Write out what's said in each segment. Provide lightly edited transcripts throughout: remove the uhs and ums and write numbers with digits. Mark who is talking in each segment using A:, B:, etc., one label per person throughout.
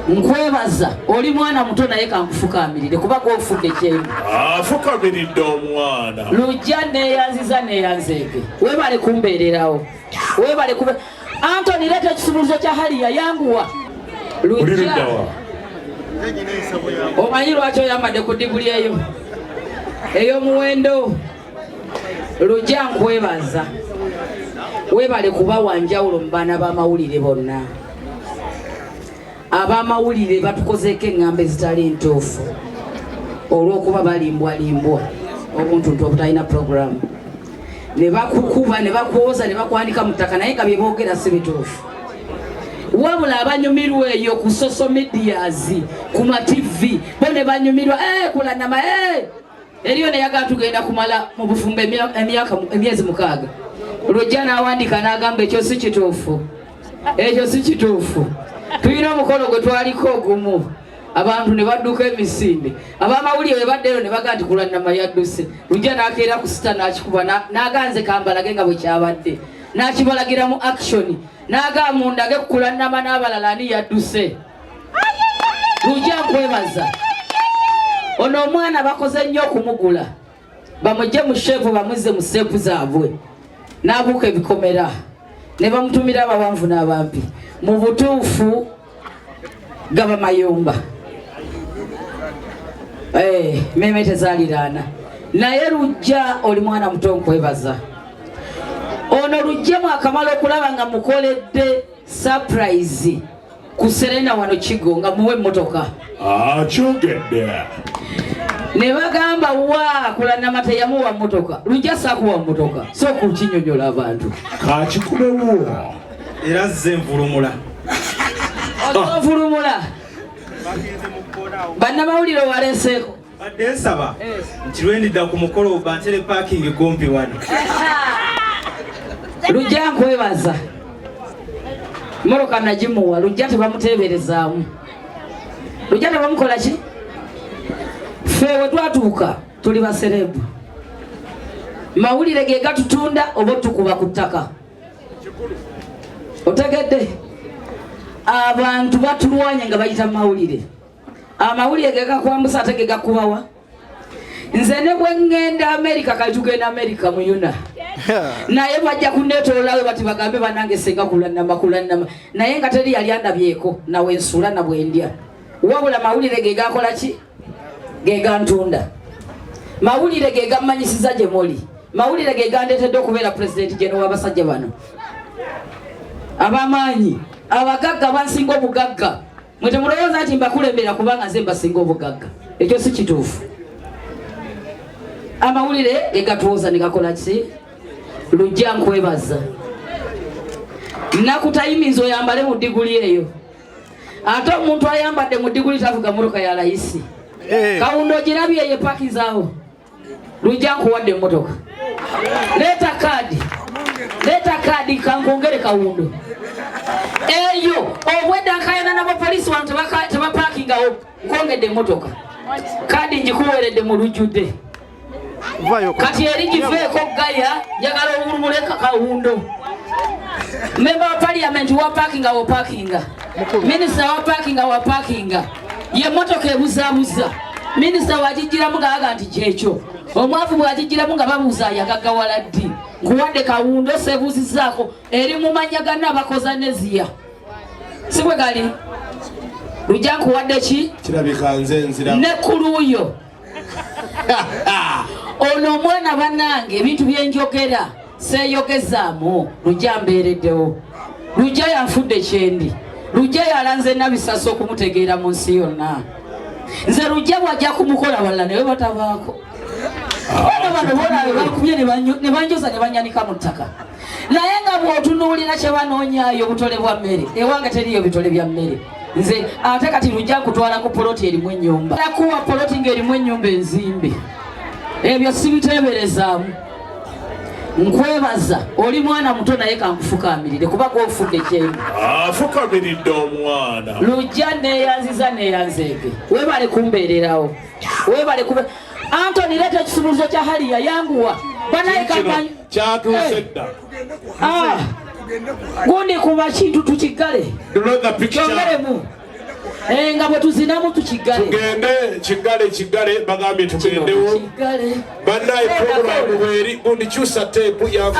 A: nkwebaza oli mwana muto naye kankufukamirire kuba gwofudde kyembi
B: afukamiridde omwana
A: Lugya neyanziza neyanzeege webale kumbeererawo webale kube Anthony leta ekisumuluzo kya Haliya yanguwa Lugya omanyi lwaki oyambadde ku diguli eyo muwendo Lugya nkwebaza webale kuba wanjawulo mu baana b'amawulire bonna abamawulire batukozeeko eŋŋambo ezitali ntuufu olw'okuba balimbwalimbwa obuntuntu obutalina puroguramu ne bakukuba ne bakwoza ne bakwanika mu ttaka naye nga bye boogera si bituufu wabula abanyumirwa eyo ku social medias ku ma TV bo ne banyumirwa Kulanama eriyo ne yagaa tugenda kumala mu bufumbo emyezi 6 Lugya n'awandika n'agamba ekyo si kituufu ekyo si kituufu tulina omukolo gwe twaliko ogumu abantu ne badduka emisinde abamawulire we baddeyo ne bagaa nti Kulanama yadduse Lugya n'akeera ku sita n'akikuba n'aganze kambalage nga bwe kyabadde n'akibalagira mu action n'agaa mundage ku Kulanama n'abalala ani yadduse Lugya nkwebaza ono omwana bakoze nnyo okumugula bamugye mu sheepu bamuzze mu seepu zaabwe n'abuuka ebikomera ne bamutumira abawanvu n'abampi mu butuufu gaba mayumba meme tezaliraana naye Lugya oli mwana muto nkwebaza ono Lugya mwakamala okulaba nga mukoledde surprise ku Serena wano Kigo nga muwe emotoka
B: kyogedde
A: ne bagamba wa Kulanama teyamuwa motoka Lugya sakuwa motoka so kukinyonyola abantu
B: kakikubewo
C: era zze nvulumula
A: nvulumula bannamawulire waleseeko
C: badde nsaba nti lwendidda ku mukolo bantere parking gompi wano
A: Lugya nkwebaza moroka nagimuwa Lugya tebamuteeberezaamu Lugya tebamukola ki feewe twatuuka tuli baserebu mawulire ge gatutunda oba tukuba ku ttaka otegedde abantu batulwanya nga bayita mawulire amawulire ge gakwambusa ate ge gakubawa nze ne bwe ngenda Amerika kali tugenda Amerika mu yuna naye bajja kunneetololawe bati bagambe banange Senga Kulanama naye nga teri yali andabyeko nawe nsula na bwendya wabula mawulire ge gakola ki ge gantunda mawulire ge gammanyisiza gye muli mawulire ge gandeetedde okubeera president geno w'abasajja bano abamaanyi abagagga bansinga obugagga mwe temulowooza nti mbakulembera kubanga nze mbasinga obugagga ekyo si kituufu amawulire ge gatuwoza ne gakola ki Lugya nkwebaza nakutayimiza oyambale mu diguli eyo ate omuntu ayambadde mu diguli tavuga motoka ya layisi kawundo girabye ye pakizaawo Lugya nkuwadde emotoka leta kadi kankongere kawundo eyo obwedda nkayana n'abapoliisi wano tebapakingawo nkongedde emotoka kadi njikuweeredde mu lujjudde kati eri giveeko gaya njagala obulumule kawundo member wa parliament wa parkinga minister wa parkinga ye motoka ebuzaabuza minister wagigiramu ngaaga nti kyekyo omwavu bwagigiramu nga babuuza yagagawala ddi nkuwadde kawundo sebuuzizaako eri mu manya ganna abakoza neziya si bwe gali Lugya nkuwadde ki
B: kirabika nze nzira
A: nekkuluuyo ono omwana bannange ebintu byenjogera seeyogezaamu Lugya mbeereddewo Lugya yanfudde kyendi Lugya yalanze nabisasa okumutegeera mu nsi yonna nze Lugya bwajja kumukola walla naye batabaako bano bolabe bakubye ne banjoza ne banyanika mu ttaka naye nga bw'otunuulira kye banoonyaayo obutole bwa mmere ewange teriyo bitole bya mmere nze ate kati Lugya kutwala ku poloti erimu ennyumba nakuwa poloti ng'erimu ennyumba enzimbe ebyo sibiteeberezaamu nkwebaza oli mwana muto naye kankufukamirire kuba gwofudde kyembi
B: afukamiridde omwana
A: Lugya neyanziza neyanzeege webale kumbeererawo webale kube Anthony leta ekisumuluzo kya Haliya yanguwa banaye kamanyi
B: kyatuuse dda
A: gundi kuba kintu tukigale kyongeremu nga bwe tuzinamu tukigale.
B: Tugende kigale bagambye tugendewo. Bannaye program bweri gundi kyusa tape yangu.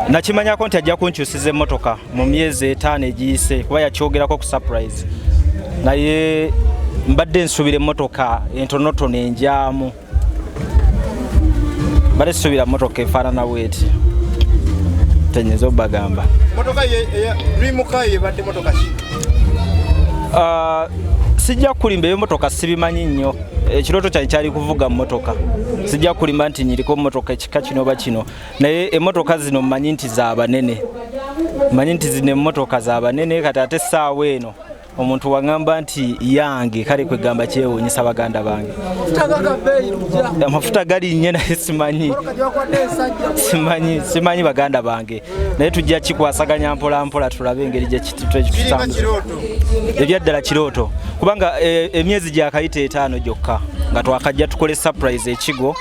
D: Nakimanyako nti ajja kunkyusiza emmotoka mu myezi 5 egiyise kuba yakyogerako ku surprise. Naye mbadde nsuubira emmotoka entonotono enjaamu. Mbadde nsuubira emmotoka efaanana bw'eti. Tenyinza obbagamba.
E: Motoka rimuka yebadde motoka ki?
D: Sijja kulimba emmotoka sibimanyi nnyo. Ekirooto kyange kyali kuvuga mmotoka. Sijja kulimba nti nyiriko mmotoka ekika kino oba kino. Naye emmotoka zino mmanyi nti za banene. Mmanyi nti zino emmotoka za banene kati ate essaawa eno omuntu wangamba nti yange kale kwegamba kyewuunyisa baganda bange. Amafuta gali nnyo naye simanyi baganda bange. Naye tujja kikwasaganya mpola mpola tulabe engeri gye kitutambula. Ebyaddala kirooto. Kubanga emyezi gya kayita 5 gyokka nga twakajja tukole surprise ekigo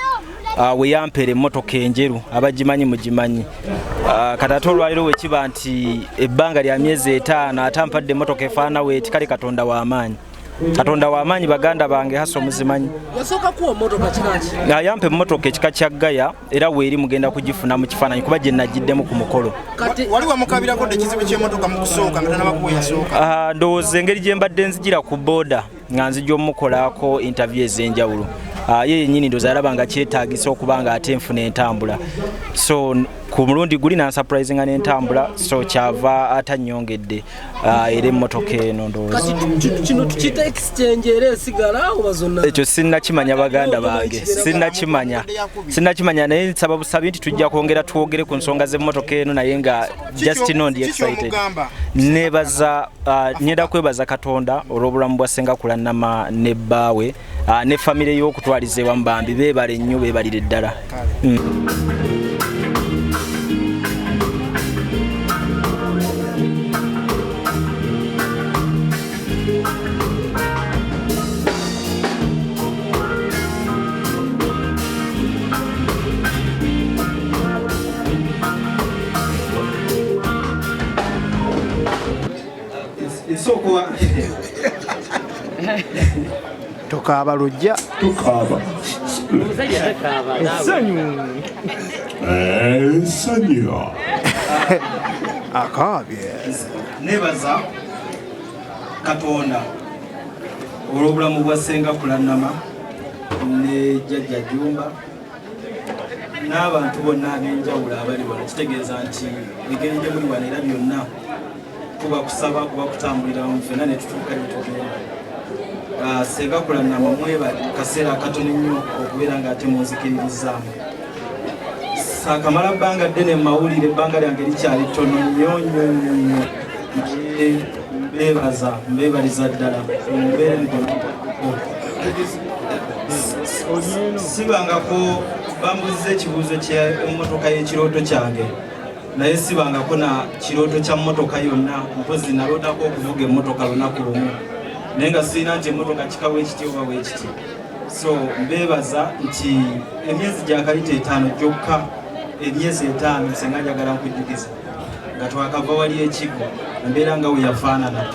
D: we yampere emmotoka enjeru abagimanyi mugimanyi. Kati ate olwaliro wekiba nti ebbanga lya myezi 5 atampadde emmotoka efaana weeti kale Katonda w'amaanyi. Katonda w'amaanyi baganda bange hasa omuzimanyi.
E: Yasooka kuwa emmotoka kikaki?
D: Yampa emmotoka ekika kya Gaya era weeri mugenda kugifuna mu kifaananyi kuba gye nagiddemu ku mukolo.
E: Kati wali wamukabirako ekizibu ky'emmotoka mu kusooka nga tanaba kuwa yasooka?
D: Ndowooza engeri gye mbadde nzigira ku booda nga nzijja omukolaako interview ez'enjawulo. Ye yennyini ndowooza yalaba nga kyetaagisa okuba nga ate nfuna entambula. So ku mulundi guli nansurprisinga n'entambula so kyava atannyongedde era emmotoka eno ndowooza.
E: Kati kino tukiyita exchange era esigala oba zonna?
D: Ekyo sinnakimanya baganda bange. Sinnakimanya naye nsaba busabi nti tujja kwongera twogere ku nsonga z'emmotoka eno naye nga just not excited. Nebaza nyenda kwebaza Katonda olw'obulamu bwa Senga Kulanama ne bbaawe ne famire y'okutwaliza ewamu bambi beebale nnyo beebalire ddala.
E: Tokaaba Lugya.
B: Tukaaba. Essanyu.
E: Akaabye.
D: Nebaza Katonda olw'obulamu bwa Senga Kulanama ne jjajja Jumba n'abantu bonna ab'enjawulo abali wano. Kitegeeza nti engeri gye muli wano era byonna kuba kusaba kuba kutambulira mu ffenna ne tutuuka gye tugenda. Senga Kulanama mwebale kaseera akatono nnyo okubeera nga ate munzikiririzaamu. Saakamala bbanga ddene mawulire ebbanga lyange likyali ttono nnyo nnyo nnyo. Mbeebaliza ddala mbeere sibangako bambuziza ekibuuzo ky'emmotoka y'ekirooto kyange naye sibangako na kirooto kya mmotoka yonna mpozi nalootako okuvuga emmotoka lunaku lumu naye nga sirina nti emmotoka kika weekiti oba weekiti. So mbeebaza nti emyezi gya kayita 5 gyokka emyezi 5 Senga njagala nkujjukiza nga twakava wali ekigo embeera nga we yafaanana.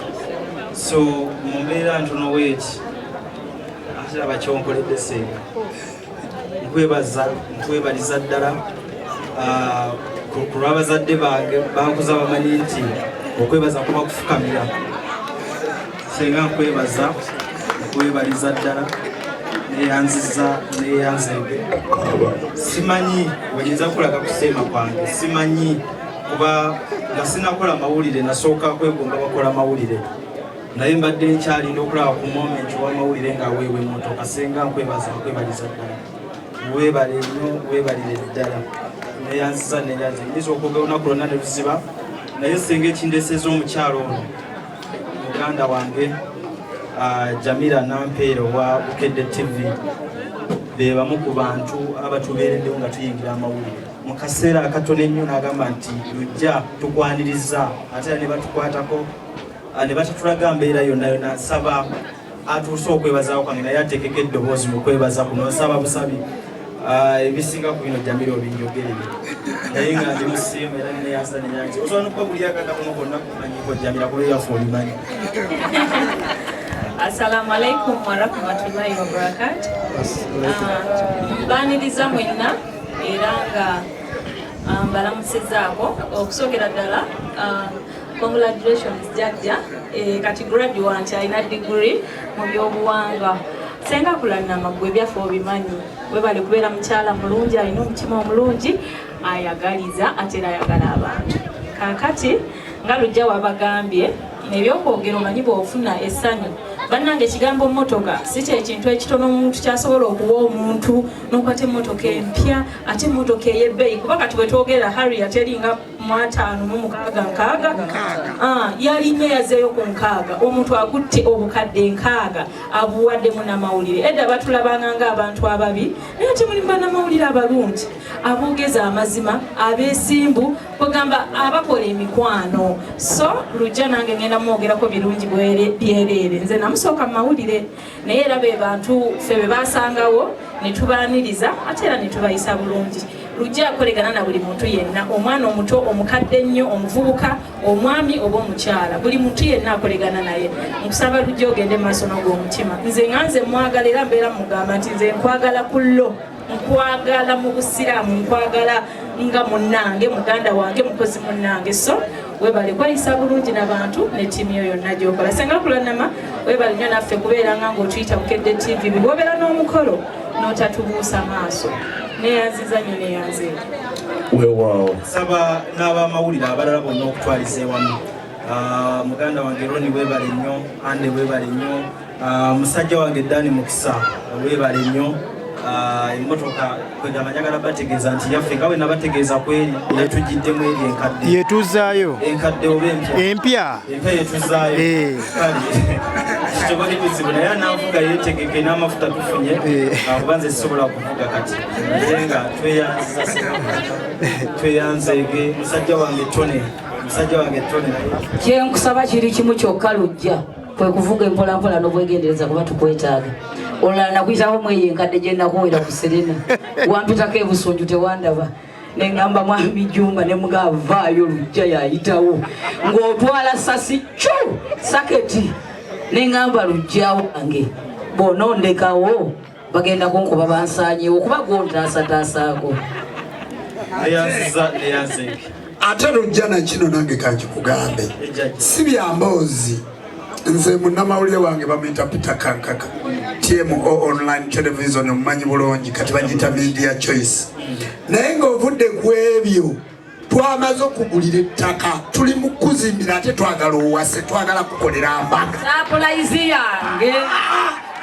D: So mu mbeera ntono weeti ate aba kyonkoledde Senga
C: nkwebaliza ddala ku lw'abazadde bange bankuza bamanyi nti okwebaza kuba kufukamira. Senga nkwebaliza ddala neyanziza neyanzege. Simanyi wenyinza kulaga kuseema kwange, simanyi kuba nga sinakola mawulire nasooka kwegomba bakola mawulire, naye mbadde nkyalinda okulaba ku moment w'amawulire nga weewe emotoka. Senga nkwebaliza ddala, weebale nnyo, weebalire ddala neyanziza neyanze. Nyinza okwogera olunaku lwonna ne luziba, naye senga ekindeseza omukyalo ono muganda wange Jamila Nampeero wa Bukedde TV be bamu ku bantu abatubeereddewo nga tuyingira amawulire mu kaseera akatono ennyo n'agamba nti lujja tukwaniriza ate ne batukwatako ne batatulaga mbeera yonna yonna. Saba atuuse okwebazaawo kwange naye ateekeko eddoboozi mu kwebaza kuno. Nsaba busabi ebisinga ku bino Jamila obinjogerere naye nga ndi musiimu era neyanza neyanze. Osobola n'okuba buli akatakuno konna kumanyiko Jamila kuba yafe olimanyi.
F: Assalamu alaikum warahmatullahi wabarakatuh. Mbaniriza mwenna era nga mbalamusizaako okusookera ddala congratulations jjajja kati graduate alina degree mu byobuwangwa. Senga Kulanama gwe byaffe obimanyi, webale kubeera mukyala mulungi alina omutima omulungi ayagaliza ate era ayagala abantu. Kaakati nga lujja wabagambye ebyokwogera omanyi bw'ofuna essanyu. Bannange ekigambo motoka si kyekintu ekitono omuntu kyasobola okuwa omuntu n'okwata emmotoka empya ate emmotoka ey'ebbeeyi, kuba kati bwe twogera Harrier eringa mu 5,600 yalinnya yazeeyo ku 600. Omuntu agutte obukadde 600 abuwadde munamawulire. Edda batulabanga ng'abantu ababi naye ate mulimu bannamawulire abalungi aboogeza amazima abeesimbu kugamba abakola emikwano. So lujja nange ngenda mwogerako birungi byereere. Nze namusooka mu mawulire naye era be bantu ffe be basangawo ne tubaaniriza ate era ne tubayisa bulungi. Lujja akolegana na buli muntu yenna, omwana omuto, omukadde ennyo, omuvubuka, omwami oba omukyala, buli muntu yenna akolegana naye. Nkusaba lujja ogende mu maaso n'ogw'omutima. Nze nga nze mwagala era mbeera mugamba nti nze nkwagala kullo, nkwagala mu busiraamu, nkwagala nga munnange, muganda wange, mukozi munnange. So webale kwayisa bulungi n'abantu ne ttiimu yo yonna gy'okola. Senga Kulanama webale nnyo naffe kubeera nga ng'otuyita Bukedde TV bw'obeera n'omukolo n'otatubuusa maaso. Neyanziza nnyo neyanze.
B: Weewaawo.
C: Saba n'abamawulire abalala bonna okutwaliza ewamu. Muganda wange Roni webale nnyo, Ande webale nnyo, musajja wange Dani Mukisa webale nnyo. Emotoka kwegamba njagala bategeeza nti yaffe nga bwe nabategeeza kweri yetugiddemu eri enkadde
E: yetuzzaayo
C: enkadde oba
E: empya
C: yetuzzaayo kale kitoba kibuzibu naye ananvuga yeetegeke n'amafuta tufunye kuba nze sisobola kuvuga kati nga tweyanzeege musajja wange Tone
A: kyenkusaba kiri kimu kyokka lujja kwe kuvuga empolampola n'obwegendereza kuba tukwetaaga. Olala nakuyitawo mweyo enkadde gye nakuwera ku Serena wampitako ebusunju tewandaba nengamba mwami Jumba ne mugavaayo lujja yayitawo ng'otwala sasi saketi nengamba lujja wange bonondekawo bagenda kunkuba bansaanyewo kuba gontaasataasaako.
G: Ate lujja nakino nange kankikugambe si byamboozi. Nze munamawulire wange bamuyita Peter Kankaka TMO online television omumanyi bulungi kati bagita media choice. Naye ng'ovudde ku ebyo twamaze okugulira ettaka tuli mu kuzimbira ate twagala owase twagala kukolera ambaga
A: sapulayizi yange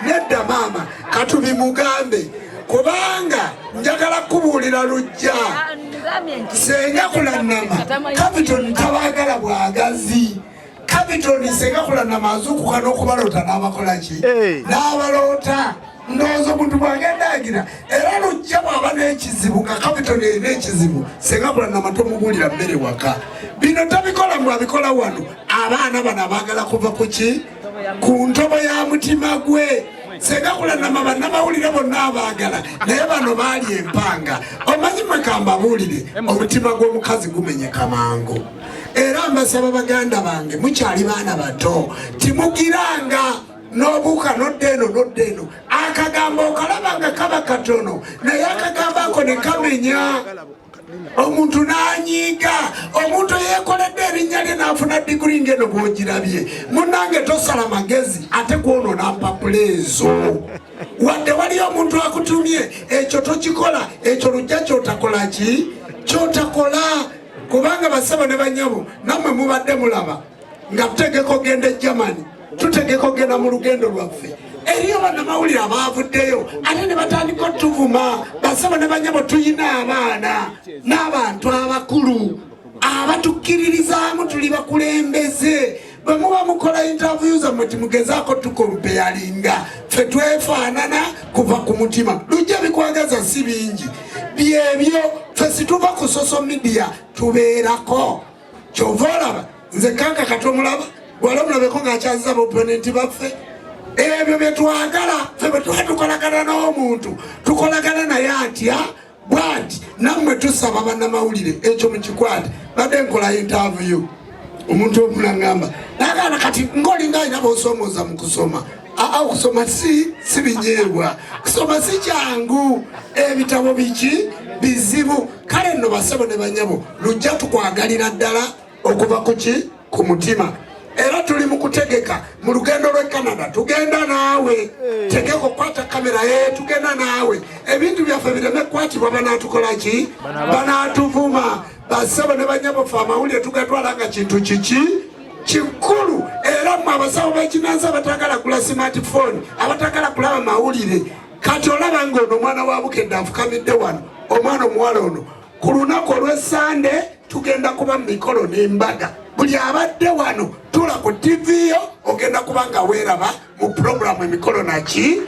G: nedda maama katubimugambe kubanga njagala kubuulira lujja Senga Kulanama Caviton tabagala bwagazi Caviton Senga Kulanama azukuka n'okubalota n'abakolaki n'abalota ndowooza omuntu bw'agendagira era lujja bw'aba n'ekizibu nga Caviton erina ekizibu Senga Kulanama tomubuulira mmere waka. Bino tabikola mu abikola wano abaana bano abaagala kuva ku ki ku ntobo ya mutima gwe. Senga Kulanama bannamawulire bonna abaagala naye bano baali empanga. Omanyi mwe kambabuulire omutima gw'omukazi gumenyeka mangu. Era mbasaba baganda bange mukyali baana bato timugiranga n'obuuka n'odda eno akagambo okalaba nga kaba katono naye akagambo ako ne kamenya omuntu n'anyiiga omuntu yeekoledde erinnya lye n'afuna diguli ng'eno bw'ogirabye munnange tosala magezi ate kwonoona mpapula ezo wadde waliyo omuntu akutumye ekyo tokikola ekyo lujja kyotakola ki kyotakola kubanga basabo ne banyabo nammwe mubadde mulaba nga tutegeka ogenda e Germany tutegeka ogenda mu lugendo lwaffe eriyo bannamawulire abaavuddeyo ate ne batandika otuvuma basabo ne banyabo tuyina abaana n'abantu abakulu abatukkiririzaamu tuli bakulembeze bwe muba mukola interview zammwe timugezaako tukompeyalinga ffe twefaanana kuva ku mutima lujja bikwagaza si bingi byebyo ffe situva ku social media tubeerako kyova olaba nze kanka katomulaba wala omulabeko ng'akyaziza baoponenti baffe ebyo bye twagala ffe bwe tuba tukolagana n'omuntu tukolagana naye atya bwati nammwe tusaba bannamawulire ekyo mukikwate badde nkola interview omuntu omunaŋŋamba nagana kati ng'olinga alina b'osomooza mu kusoma okusoma si binyeebwa kusoma si kyangu ebitabo biki bizibu kale nno basabo ne banyabo lujja tukwagalira ddala okuva kuki ku mutima era tuli mu kutegeka mu lugendo lw'e Canada tugenda naawe tegeka okukwata kamera tugenda naawe ebintu byaffe bireme kwatibwa banaatukola ki banaatuvuma basabo ne banyabo ffe amawulire tugatwala nga kintu kiki kikulu era mmwe abasawo b'ekinansi abatagala kula smartphone abatagala kulaba mawulire kati olaba ng'ono omwana wa bukedde afukamidde wano omwana omuwala ono ku lunaku olw'essande tugenda kuba mu mikolo n'embaga buli abadde wano tula ku TV yo ogenda kuba nga weeraba mu puroguramu emikolo naki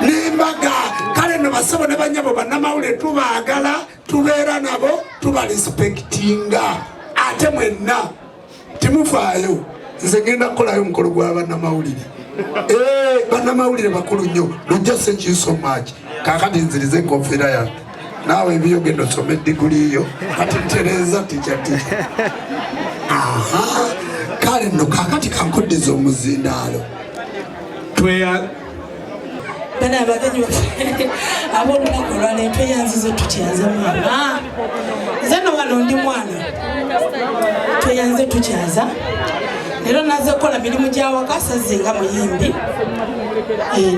G: n'embaga kale no basabo ne banyabo bannamawulire tubaagala tubeera nabo tubalispektinga ate mwenna timufaayo nze ngenda kukolayo omukolo gwa bannamawulire bannamawulire bakulu nnyo lujja sekinsomaki kakati nzirize enkofiira yange naawe ebyogenda osome diguli yo kati ntereeza tikyati kale nno kakati kankoddiza omuzindaalo
H: bana abagenyi baffe ab'olunaku olwaleero tweyanzize tukyaza mwana nze no wano ndi mwana tweyanze tukyaza leero naze kukola mirimu gy'awaka sazze nga muyimbi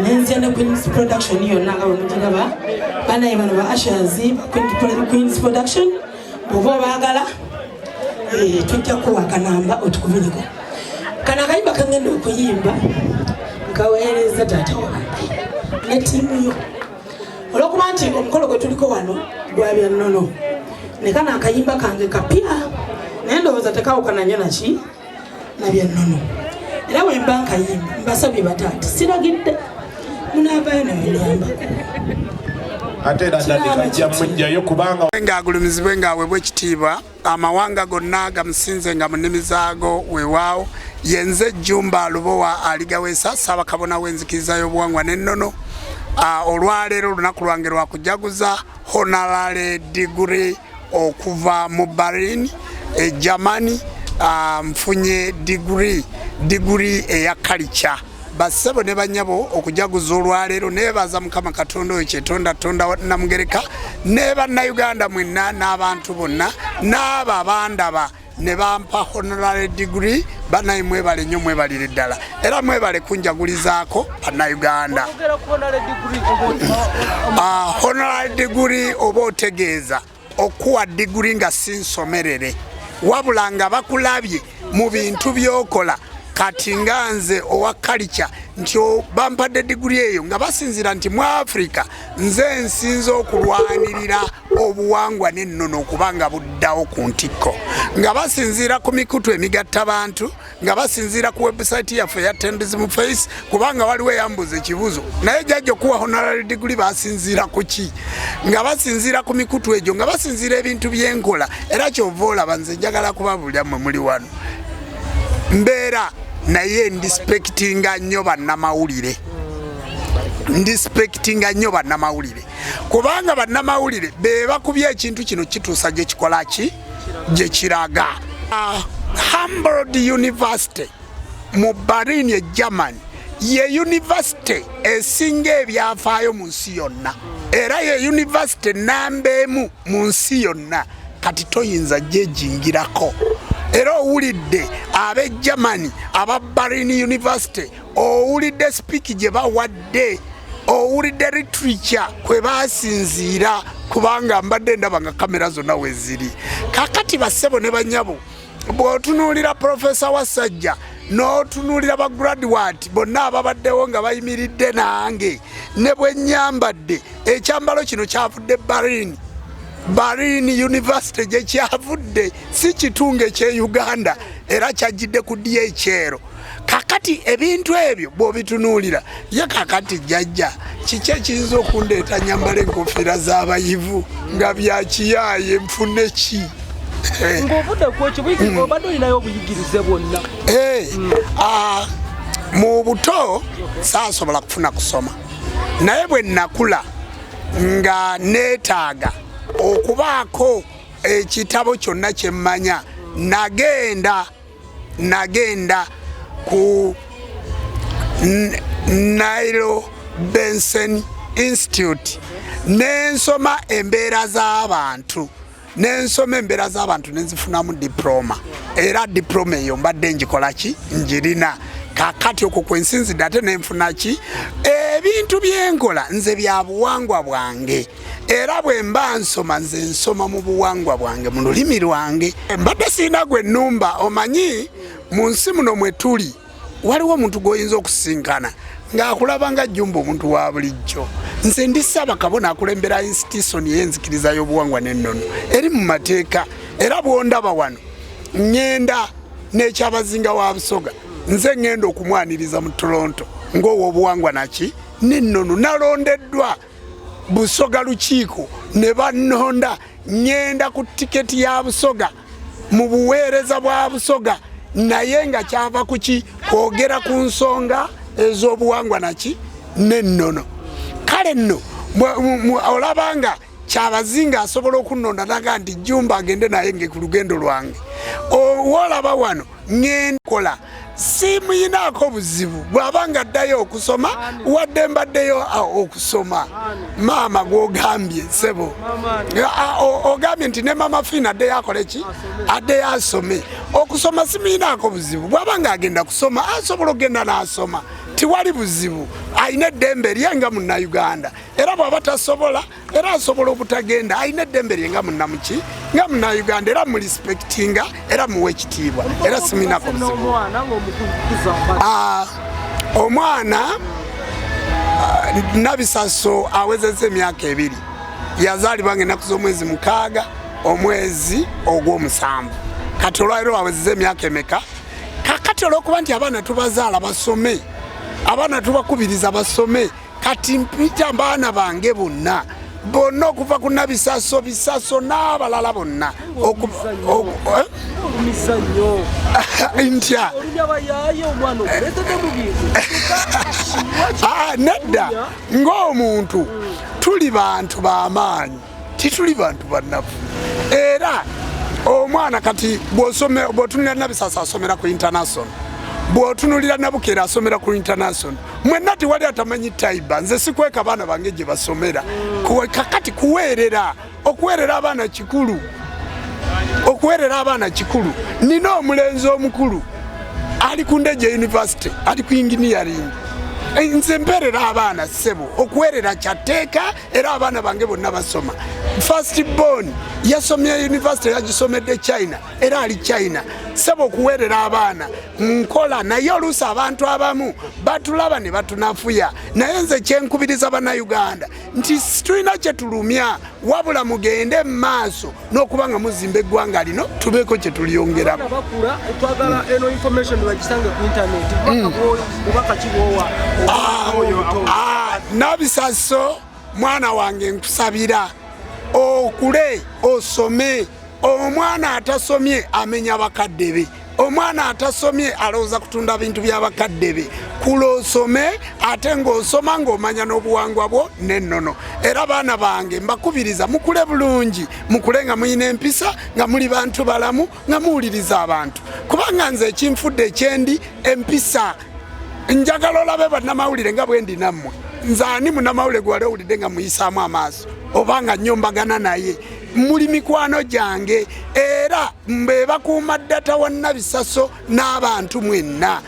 H: nenze ne Queen's Production yonna nga bwe mugiraba banaye bano ba Ashers Queen's Production bw'oba obaagala tujja kuwaka namba otukubireko kana akayimba kangenda okuyimba nkaweereza taata wange ne ttiimu yo olw'okuba nti omukolo gwe tuliko wano gwabya nnono ne kana akayimba kange kapya naye ndowooza tekawukana nnyo naki nabya nnono era bwe mba nkayimba mbasabye bataata siragidde munaavaayo nawenyambako
B: ate era ndadikajja mujjayo kubanga
G: ng'agulumizibwe ng'aweebwa ekitiibwa amawanga gonna gamusinze nga mu nnimi zaago weewaawo yenze Jumba Lubowa aligaweesa Ssaabakabona w'enzikiriza y'obuwangwa n'ennono olwaleero olunaku lwange lwakujaguza honorary degree okuva mu Berlin Germany mfunye degree eya culture basebo ne banyabo okujaguza olwaleero nebaza mukama Katonda oyo kyetonda tonda namugereka ne bannayuganda mwenna n'abantu bonna n'abo abandaba ne bampa honorary degree banayi mwebale nnyo mwebalire ddala era mwebale kunjagulizaako bannayuganda honorary degree oba otegeeza okuwa degree nga si nsomerere wabula nga bakulabye mu bintu by'okola kati nga nze owa culture nti bampadde diguli eyo nga basinzira nti mu Africa nze nsinze okulwanirira obuwangwa n'ennono okubanga buddawo ku ntikko nga basinzira ku mikutu emigatta abantu nga basinzira ku website yaffe ya Tendism Face kubanga waliwo eyambuza ekibuzo naye jjajja okuwa honorary degree basinzira ku ki nga basinzira ku mikutu egyo nga basinzira ebintu byenkola era kyova olaba nze njagala kubabulya mmwe muli wano mbeera naye ndispektinga nnyo bannamawulire kubanga bannamawulire be bakubye ekintu kino kituusa gye kikola ki gye kiraga Humboldt University mu Berlin Germany ye university esinga ebyafaayo mu nsi yonna era ye university nambeemu mu nsi yonna kati toyinza gyejingirako era owulidde ab'e Germany aba Berlin University owulidde speak gye bawadde owulidde literature kwe basinziira kubanga mbadde ndaba nga kamera zonna we ziri kakati bassebo ne banyabo bw'otunuulira Professor Wasajja n'otunuulira ba graduate bonna ababaddewo nga bayimiridde nange ne bwe nnyambadde ekyambalo kino kyavudde Berlin University gye kyavudde si kitunge kye Uganda era kyajjidde ku DHL kakati ebintu ebyo bw'obitunuulira ye kakati jjajja kiki ekiyinza okundeeta nyambala enkofiira z'abayivu nga byakiyaaye nfune ki
I: ng'ovudde ku ekyo buyigirize obadde olinayo obuyigirize bwonna
G: mu buto saasobola kufuna kusoma naye bwe nakula nga neetaaga okubaako ekitabo kyonna kye mmanya nagenda ku Nairo Benson Institute nensoma embeera z'abantu nenzifunamu diploma era diploma eyo mbadde njikola ki njirina kakati okwo kwensinzidde ate nenfuna ki ebintu byenkola nze bya buwangwa bwange era bwe mba nsoma nze nsoma mu buwangwa bwange mu lulimi lwange mbadde sirina gwe nnumba omanyi mu nsi muno mwe tuli waliwo omuntu gw'oyinza okusinkana ng'akulaba nga Jumba omuntu wa bulijjo nze ndi Ssaabakabona akulembera institution y'enzikiriza y'obuwangwa n'ennono eri mu mateeka era bw'ondaba wano ngenda n'ekyabazinga wa Busoga nze ngenda okumwaniriza mu Toronto ng'ow'obuwangwa naki n'ennono nalondeddwa Busoga lukiiko ne bannonda ngenda ku tiketi ya Busoga mu buweereza bwa Busoga naye nga kyava kuki kwogera ku nsonga ez'obuwangwa naki n'ennono kale nno olabanga kyabazinga asobola okunonda naga nti Jumba agende naye nge ku lugendo lwange olaba wano ngenkola simuyinaako buzibu bw'abanga addayo okusoma wadde mbaddeyo okusoma maama gw'ogambye sebo ogambye nti ne mama Fina addeyo akole ki addeyo asome okusoma simuyinaako buzibu bw'abanga agenda kusoma asobola okugenda n'asoma tiwali buzibu ayina eddembe lye nga munnayuganda era bw'aba tasobola era asobola obutagenda ayina eddembe lye nga munnamuki nga munnayuganda era mulispektinga era muwe ekitiibwa era simuyinaako buzibu omwana Nabisaso awezezza emyaka 2 yazaalibwa ng'ennaku z'omwezi 6 omwezi ogw'omusanvu kati olwaliro awezezza emyaka emeka kakati olw'okuba nti abaana tubazaala basome abaana tubakubiriza basome kati mpita baana bange bonna okuva ku Nabisaso n'abalala bonna ntya nedda ng'omuntu tuli bantu b'amaanyi tituli bantu bannafu era omwana kati bw'otunulira Nabisaso asomera ku international bw'otunulira Nabukera asomera ku international mwenna tiwali atamanyi taiba nze sikweka baana bange gye basomera kakati okuweerera abaana kikulu nina omulenzi omukulu ali ku Ndejje University ali ku engineering nze mperera abaana ssebo okuweerera kyateeka era abaana bange bonna basoma first born yasomye university yagisomedde China era ali China ssebo okuweerera abaana nkola naye oluusi abantu abamu batulaba ne batunafuya naye nze kyenkubiriza bannayuganda nti tulina kyetulumya wabula mugende mu maaso n'okuba nga muzimba eggwanga lino tubeeko kye tuliyongerako Nabisaso mwana wange nkusabira okule osome omwana atasomye amenya bakadde be omwana atasomye alowooza kutunda bintu by'abakadde be kula osome ate ng'osoma ng'omanya n'obuwangwa bwo n'ennono era baana bange mbakubiriza mukule bulungi mukule nga muyina empisa nga muli bantu balamu nga muwuliriza abantu kubanga nze ekinfudde ekyendi empisa njagala olabe bannamawulire nga bwe ndi nammwe nzaani munnamawulire gwali owulidde nga muyisaamu amaaso obanga nyombagana naye muli mikwano gyange era mbe bakuuma ddata wa Nabisaso n'abantu mwenna